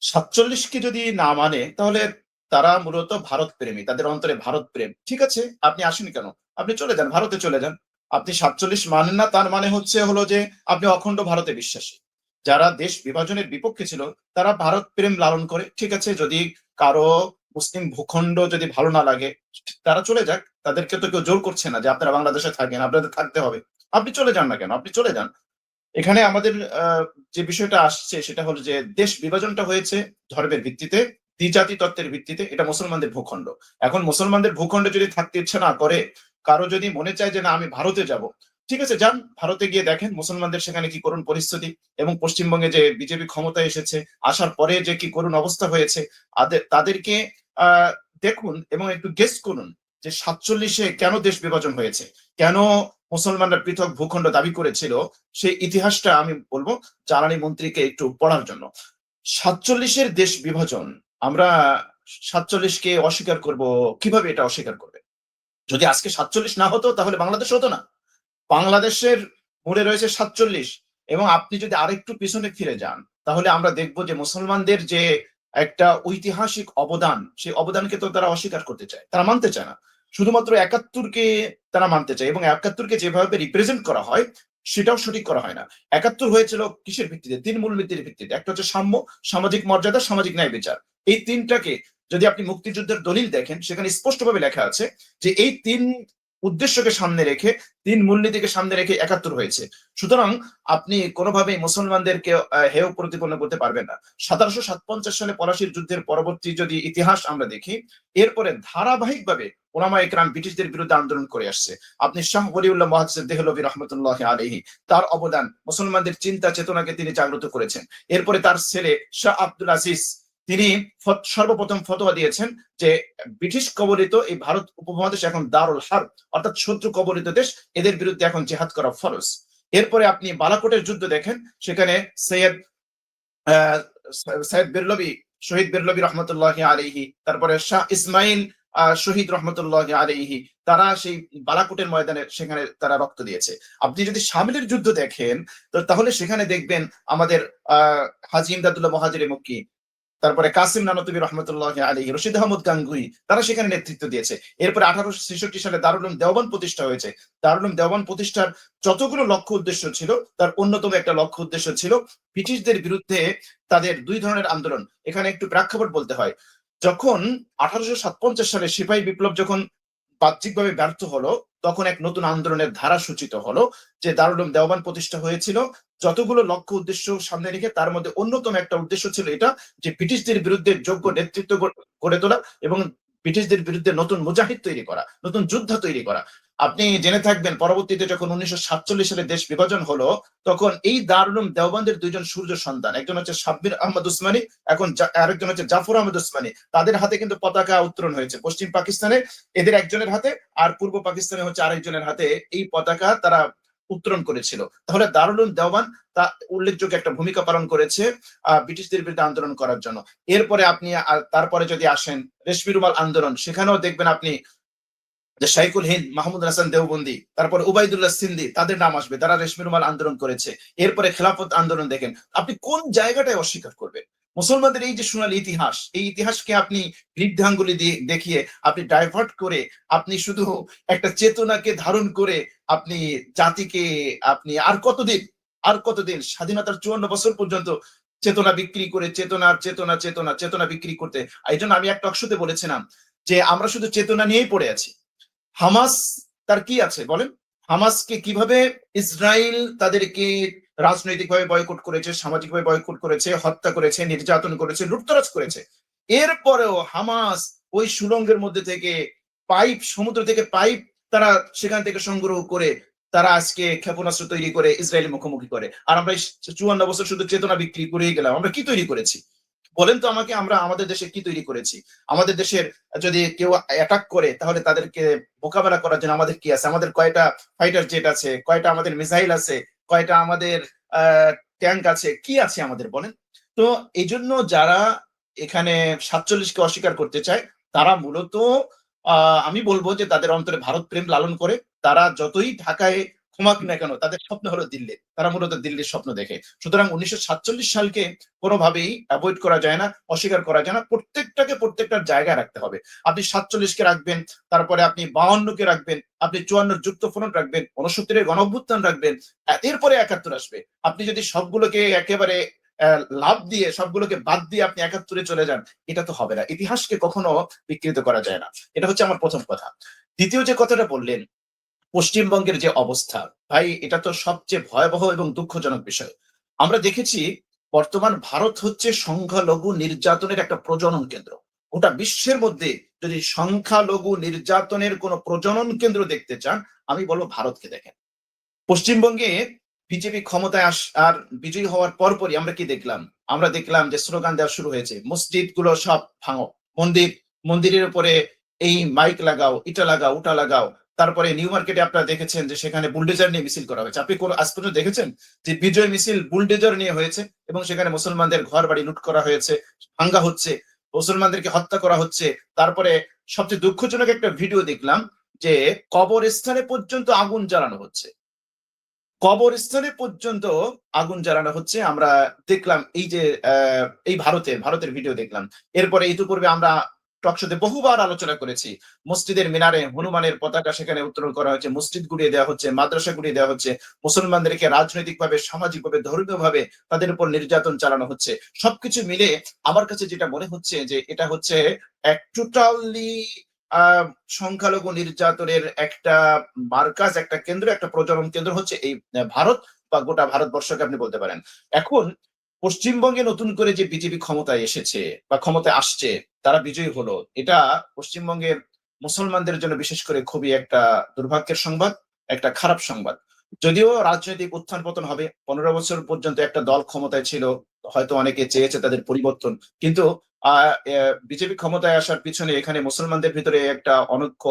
৪৭ কে যদি না মানে তাহলে তারা মূলত ভারত প্রেমী, তাদের অন্তরে ভারত প্রেম। ঠিক আছে, আপনি আসেন কেন? আপনি চলে যান, ভারতে চলে যান। আপনি ৪৭ মানেন না, তার মানে হলো যে আপনি অখণ্ড ভারতে বিশ্বাসী। যারা দেশ বিভাজনের বিপক্ষে ছিল তারা ভারত প্রেম লালন করে। ঠিক আছে, যদি কারো মুসলিম ভূখণ্ড যদি ভালো না লাগে তারা চলে যাক, তাদেরকে তো কেউ জোর করছে না যে আপনারা বাংলাদেশে থাকেন, আপনাদের থাকতে হবে। আপনি চলে যান না কেন? আপনি চলে যান। এখানে আমাদের যে বিষয়টা আসছে সেটা হলো যে দেশ বিভাজনটা হয়েছে ধর্মের ভিত্তিতে, দ্বিজাতি তত্ত্বের ভিত্তিতে। এটা মুসলমানদের ভূখণ্ড। এখন মুসলমানদের ভূখণ্ডে যদি থাকতে ইচ্ছে না করে, কারো যদি মনে চায় যে না আমি ভারতে যাব, ঠিক আছে যান, ভারতে গিয়ে দেখেন মুসলমানদের সেখানে কি করুণ পরিস্থিতি, এবং পশ্চিমবঙ্গে যে বিজেপি ক্ষমতায় এসেছে, আসার পরে যে কি করুণ অবস্থা হয়েছে। তাদেরকে আহ দেখুন এবং একটু গেস করুন যে ৪৭-এ কেন দেশ বিভাজন হয়েছে, কেন মুসলমানরা পৃথক ভূখণ্ড দাবি করেছিল। সেই ইতিহাসটা আমি বলবো জ্বালানি মন্ত্রীকে একটু পড়ার জন্য। ৪৭-এর দেশ বিভাজন, আমরা ৪৭-কে অস্বীকার করব কিভাবে? এটা অস্বীকার করবে? যদি আজকে ৪৭ না হতো তাহলে বাংলাদেশ হতো না। বাংলাদেশের মূলে রয়েছে ৪৭। এবং আপনি যদি আরেকটু পিছনে ফিরে যান তাহলে আমরা দেখব যে মুসলমানদের যে একটা ঐতিহাসিক অবদান, সেই অবদানকে তো তারা অস্বীকার করতে চায়, তারা মানতে চায় না। শুধুমাত্র ৭১-কে তারা মানতে চায়, এবং ৭১-কে যেভাবে রিপ্রেজেন্ট করা হয় সেটাও সঠিক করা হয় না। ৭১ হয়েছিল কিসের ভিত্তিতে? ৩ মূলনীতির ভিত্তিতে। একটা হচ্ছে সাম্য, সামাজিক মর্যাদা, সামাজিক ন্যায় বিচার। এই তিনটাকে যদি আপনি মুক্তিযুদ্ধের দলিল দেখেন সেখানে স্পষ্টভাবে লেখা আছে যে এই ৩ উদ্দেশ্যকে সামনে রেখে, ৩ মূলনীতিকে সামনে রেখে ৭১ হয়েছে। সুতরাং আপনি কোনোভাবেই মুসলমানদেরকে হেয় প্রতিপন্ন করতে পারবেন না। ১৭৫৭ সালে পলাশির যুদ্ধের পরবর্তী যদি ইতিহাস আমরা দেখি, এরপরে ধারাবাহিকভাবে ওলামায়ে কেরাম ব্রিটিশদের বিরুদ্ধে আন্দোলন করে আসছে। আপনি শাহ ওলিউল্লাহ মুহাদ্দিস দেহলভী রহমাতুল্লাহি আলাইহি, তার অবদান, মুসলমানদের চিন্তা চেতনাকে তিনি জাগ্রত করেছেন। এরপরে তার ছেলে শাহ আব্দুল আজিজ, তিনি সর্বপ্রথম ফতোয়া দিয়েছেন যে ব্রিটিশ কবলিত এই ভারত উপমহাদেশ এখন দারুল হার্ব, অর্থাৎ শত্রু কবলিত দেশ, এদের বিরুদ্ধে এখন জিহাদ করা ফরজ। এরপরে আপনি বালাকোটের যুদ্ধ দেখেন, সেখানে সৈয়দ আহ সৈয়দ বিরলবি, শহীদ বিরলবি রহমতুল্লাহ আলাইহি, তারপরে শাহ ইসমাইল শহীদ রহমতুল্লাহ আলাইহি, তারা সেই বালাকোটের ময়দানে সেখানে তারা রক্ত দিয়েছে। আপনি যদি শামিলের যুদ্ধ দেখেন তাহলে সেখানে দেখবেন আমাদের হাজী ইমদাদুল্লাহ মুহাজিরে মক্কি, তারপরে কাসিম নানতুবি রহমতুল্লাহ আলাইহি, রশিদ আহমদ গাঙ্গুহি, তারা সেখানে নেতৃত্ব দিয়েছে। এরপরে ১৮৬৬ সালে দারুল উলুম দেওবন্দ প্রতিষ্ঠা হয়েছে। দারুল উলুম দেওবন্দ প্রতিষ্ঠার যতগুলো লক্ষ্য উদ্দেশ্য ছিল তার অন্যতম একটা লক্ষ্য উদ্দেশ্য ছিল ব্রিটিশদের বিরুদ্ধে তাদের দুই ধরনের আন্দোলন। এখানে একটু প্রেক্ষাপট বলতে হয়। যখন ১৮৫৭ সালে সিপাহী বিপ্লব যখন বাহ্যিকভাবে ব্যর্থ হলো, তখন এক নতুন আন্দোলনের ধারা সূচিত হলো, যে দারুল উলুম দেওবন্দ প্রতিষ্ঠা হয়েছিল যতগুলো লক্ষ্য উদ্দেশ্য সামনে রেখে। তার মধ্যে অন্যতম একটা উদ্দেশ্য ছিল এটা, যে ব্রিটিশদের বিরুদ্ধে যোগ্য নেতৃত্ব গড়ে তোলা এবং ব্রিটিশদের বিরুদ্ধে নতুন মুজাহিদ তৈরি করা, নতুন যোদ্ধা তৈরি করা। আপনি জেনে থাকবেন পরবর্তীতে যখন ১৯৪৭ সালে দেশ বিভাজন হলো, তখন এই দারুল উলুম দেওবন্দের দুইজন সূর্য সন্তান, একজন হচ্ছে সাব্বির আহমদ উসমানী, এখন আরেকজন হচ্ছে জাফর আহমদ উসমানী, তাদের হাতে কিন্তু পতাকা উত্তোলন হয়েছে। পশ্চিম পাকিস্তানে এদের একজনের হাতে, আর পূর্ব পাকিস্তানে হচ্ছে আরেকজনের হাতে এই পতাকা তারা উত্তোলন করেছিল। তাহলে দারুল উলুম দেওবন্দ তা উল্লেখযোগ্য একটা ভূমিকা পালন করেছে ব্রিটিশদের বিরুদ্ধে আন্দোলন করার জন্য। এরপরে আপনি তারপরে যদি আসেন রেশমি রুমাল আন্দোলন, সেখানেও দেখবেন আপনি যে শাইখুল হিন্দ মাহমুদ হাসান দেওবন্দি, তারপর উবাইদুল্লাহ সিন্ধি, তাদের নাম আসবে, তারা রেশমি রুমাল আন্দোলন করেছে। এরপরে খেলাফত আন্দোলন দেখেন। আপনি কোন জায়গাটায় অস্বীকার করবেন? মুসলমানদের এই যে সোনালী ইতিহাস, এই ইতিহাসকে আপনি বৃদ্ধাঙ্গুলি দিয়ে দেখিয়ে, আপনি ডাইভার্ট করে, আপনি শুধু একটা চেতনাকে ধারণ করে আপনি জাতিকে, আপনি আর কতদিন স্বাধীনতার ৫৪ বছর পর্যন্ত চেতনা বিক্রি করে, চেতনার চেতনা চেতনা চেতনা বিক্রি করতে। এই জন্য আমি একটা টকশোতে বলেছিলাম যে আমরা শুধু চেতনা নিয়েই পড়ে আছি। হামাস তার কি আছে বলেন? হামাসকে কিভাবে ইসরায়েল তাদেরকে রাজনৈতিকভাবে বয়কট করেছে, সামাজিকভাবে বয়কট করেছে, হত্যা করেছে, নির্যাতন করেছে, লুটতরাজ করেছে। এরপরেও হামাস ওই সুড়ঙ্গের মধ্যে থেকে সমুদ্র থেকে পাইপ তারা সেখান থেকে সংগ্রহ করে তারা আজকে ক্ষেপণাস্ত্র তৈরি করে ইসরায়েলের মুখোমুখি করে। আর আমরা ৫৪ বছর শুধু চেতনা বিক্রি করেই গেলাম। আমরা কি তৈরি করেছি বলেন তো আমাকে? আমরা আমাদের দেশে কি তৈরি করেছি? আমাদের দেশের যদি কেউ অ্যাটাক করে তাহলে তাদেরকে মোকাবেলা করার জন্য আমাদের কি আছে? আমাদের কয়টা ফাইটার জেট আছে, কয়টা আমাদের মিসাইল আছে, কয়টা আমাদের ট্যাঙ্ক আছে, কি আছে আমাদের বলেন? তো এই জন্য যারা এখানে ৪৭-কে অস্বীকার করতে চায় তারা মূলত আমি বলবো যে তাদের অন্তরে ভারত প্রেম লালন করে। তারা যতই ঢাকায় ঘুমাক না কেন তাদের স্বপ্ন হলো দিল্লি, তারা মূলত দিল্লির স্বপ্ন দেখে। সুতরাং 1947 সালকে কোনোভাবেই অ্যাভয়েড করা যায় না, অস্বীকার করা যায় না। প্রত্যেকটাকে প্রত্যেকটার জায়গায় রাখতে হবে। আপনি 47 কে রাখবেন, তারপরে আপনি 52 কে রাখবেন, আপনি 54 যুক্তফ্রন্ট রাখবেন, 69 এর গণঅভ্যুত্থান রাখবেন, এরপরে 71 আসবে। আপনি যদি সবগুলোকে একেবারে লাভ দিয়ে সবগুলোকে বাদ দিয়ে আপনি 71 চলে যান, এটা তো হবে না। ইতিহাসকে কখনো বিকৃত করা যায় না। এটা হচ্ছে আমার প্রথম কথা। দ্বিতীয় যে কথাটা বললেন, পশ্চিমবঙ্গের যে অবস্থা, ভাই এটা তো সবচেয়ে ভয়াবহ এবং দুঃখজনক বিষয়। আমরা দেখেছি বর্তমান ভারত হচ্ছে সংখ্যালঘু নির্যাতনের একটা প্রজনন কেন্দ্র। গোটা বিশ্বের মধ্যে যদি সংখ্যালঘু নির্যাতনের কোন প্রজনন কেন্দ্র দেখতে চান, আমি বলবো ভারতকে দেখেন। পশ্চিমবঙ্গে বিজেপি ক্ষমতায় আর বিজয়ী হওয়ার পরপরই আমরা কি দেখলাম? আমরা দেখলাম যে স্লোগান দেওয়া শুরু হয়েছে, মসজিদ গুলো সব ভাঙো, মন্দির মন্দিরের উপরে এই মাইক লাগাও, এটা লাগাও, ওটা লাগাও। তারপরে নিউ মার্কেটে আপনারা দেখেছেন যে সেখানে বুলডোজার নিয়ে মিছিল করা হয়েছে। আপনি কোন আজ পর্যন্ত দেখেছেন যে বিজয় মিছিল বুলডোজার নিয়ে হয়েছে এবং সেখানে মুসলমানদের ঘর বাড়ি লুট করা হয়েছে, ভাঙ্গা হচ্ছে, মুসলমানদেরকে হত্যা করা হচ্ছে। তারপরে সবচেয়ে দুঃখজনক একটা ভিডিও দেখলাম যে কবরস্থানে পর্যন্ত আগুন জ্বালানো হচ্ছে, কবরস্থানে পর্যন্ত আগুন জ্বালানো হচ্ছে। আমরা দেখলাম এই যে এই ভারতের ভিডিও দেখলাম। এরপরে ইতিপূর্বে আমরা টকশোতে বহুবার আলোচনা করেছি, মসজিদের মিনারে হনুমানের পতাকা সেখানে উত্তোলন করা হচ্ছে, মসজিদ গুড়িয়ে দেওয়া হচ্ছে, মাদ্রাসা গুড়িয়ে দেওয়া হচ্ছে, মুসলমানদেরকে রাজনৈতিকভাবে, সামাজিকভাবে, ধর্মীয়ভাবে তাদের উপর নির্যাতন চালানো হচ্ছে। সবকিছু মিলে আমার কাছে যেটা মনে হচ্ছে যে এটা হচ্ছে এক টোটালি আহ সংখ্যালঘু নির্যাতনের একটা মার্কাজ, একটা কেন্দ্র, একটা প্রজনন কেন্দ্র হচ্ছে এই ভারত বা গোটা ভারতবর্ষকে আপনি বলতে পারেন। এখন পশ্চিমবঙ্গে নতুন করে যে বিজেপি ক্ষমতায় এসেছে বা ক্ষমতায় আসছে, তারা বিজয়ী হলো, এটা পশ্চিমবঙ্গের মুসলমানদের জন্য বিশেষ করে খুবই একটা দুর্ভাগ্যের সংবাদ, একটা খারাপ সংবাদ। যদিও রাজনৈতিক উত্থান পতন হবে, 15 বছর পর্যন্ত একটা দল ক্ষমতায় ছিল, হয়তো অনেকে চেয়েছে তাদের পরিবর্তন, কিন্তু বিজেপি ক্ষমতায় আসার পিছনে এখানে মুসলমানদের ভিতরে একটা অনৈক্য।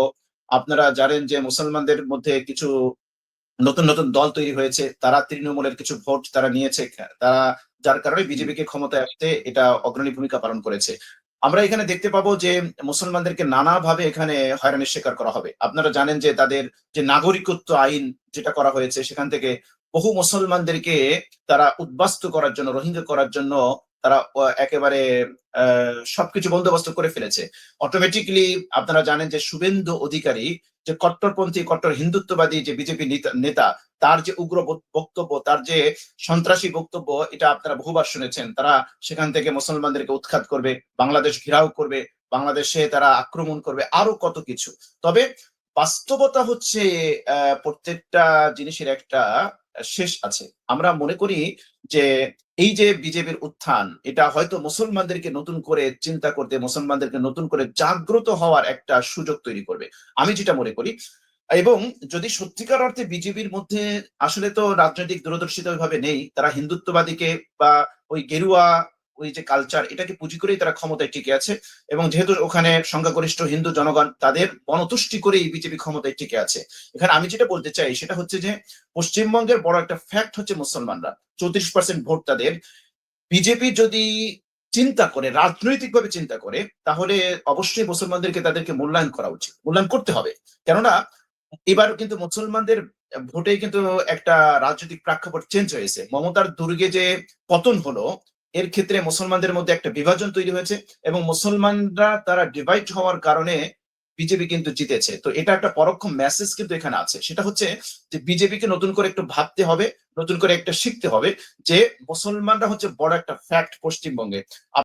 আপনারা জানেন যে মুসলমানদের মধ্যে কিছু নতুন নতুন দল তৈরি হয়েছে, তারা তৃণমূলের কিছু ভোট তারা নিয়েছে, তারা যার কারণে বিজেপিকে ক্ষমতায় আসতে এটা অগ্রণী ভূমিকা পালন করেছে। আমরা এখানে দেখতে পাবো যে মুসলমানদেরকে নানাভাবে এখানে হয়রানির শিকার করা হবে। আপনারা জানেন যে তাদের যে নাগরিকত্ব আইন যেটা করা হয়েছে, সেখান থেকে বহু মুসলমানদেরকে তারা উদ্বাস্তু করার জন্য, রোহিঙ্গা করার জন্য তারা একেবারে সবকিছু বন্দোবস্ত করে ফেলেছে। অটোমেটিকলি আপনারা জানেন যে শুভেন্দু অধিকারী যে কট্টরপন্থী, কট্টর হিন্দুত্ববাদী যে বিজেপি নেতা, তার যে উগ্র বক্তব্য, তার যে সন্ত্রাসী বক্তব্য, এটা আপনারা বহুবার শুনেছেন। তারা সেখান থেকে মুসলমানদেরকে উৎখাত করবে, বাংলাদেশ ঘেরাও করবে, বাংলাদেশে তারা আক্রমণ করবে, আরো কত কিছু। তবে বাস্তবতা হচ্ছে প্রত্যেকটা জিনিসের একটা শেষ আছে। আমরা মনে করি যে এই যে বিজেপির উত্থান, এটা হয়তো মুসলমানদেরকে নতুন করে চিন্তা করতে, মুসলমানদেরকে নতুন করে জাগ্রত হওয়ার একটা সুযোগ তৈরি করবে, আমি যেটা মনে করি। এবং যদি সত্যিকার অর্থে বিজেপির মধ্যে আসলে তো রাজনৈতিক দূরদর্শিতা ওইভাবে নেই, তারা হিন্দুত্ববাদীকে বা ওই গেরুয়া ওই যে কালচার, এটাকে পুঁজি করেই তারা ক্ষমতায় টিকে আছে। এবং যেহেতু ওখানে সংখ্যাগরিষ্ঠ হিন্দু জনগণ, তাদের গণতুষ্টি করেই বিজেপি ক্ষমতায় টিকে আছে। এখানে আমি যেটা বলতে চাই সেটা হচ্ছে যে পশ্চিমবঙ্গের বড় একটা ফ্যাক্ট হচ্ছে মুসলমানরা, 34% ভোট তাদের। বিজেপি যদি চিন্তা করে, রাজনৈতিকভাবে চিন্তা করে, তাহলে অবশ্যই মুসলমানদেরকে তাদেরকে মূল্যায়ন করা উচিত, মূল্যায়ন করতে হবে। কেননা এবার কিন্তু মুসলমানদের ভোটে কিন্তু একটা রাজনৈতিক প্রেক্ষাপট চেঞ্জ হয়েছে। মমতার দুর্গে যে পতন হলো, এর ক্ষেত্রে মুসলমানদের মধ্যে একটা বিভাজন তৈরি হয়েছে এবং মুসলমানরা তারা ডিভাইড হওয়ার কারণে বিজেপি কিন্তু জিতেছে। তো এটা একটা পরোক্ষ মেসেজ কিন্তু এখানে আছে, সেটা হচ্ছে যে বিজেপিকে নতুন করে একটু ভাবতে হবে, নতুন করে একটা শিখতে হবে যে মুসলমানরা হচ্ছে বড় একটা ফ্যাক্ট পশ্চিমবঙ্গে।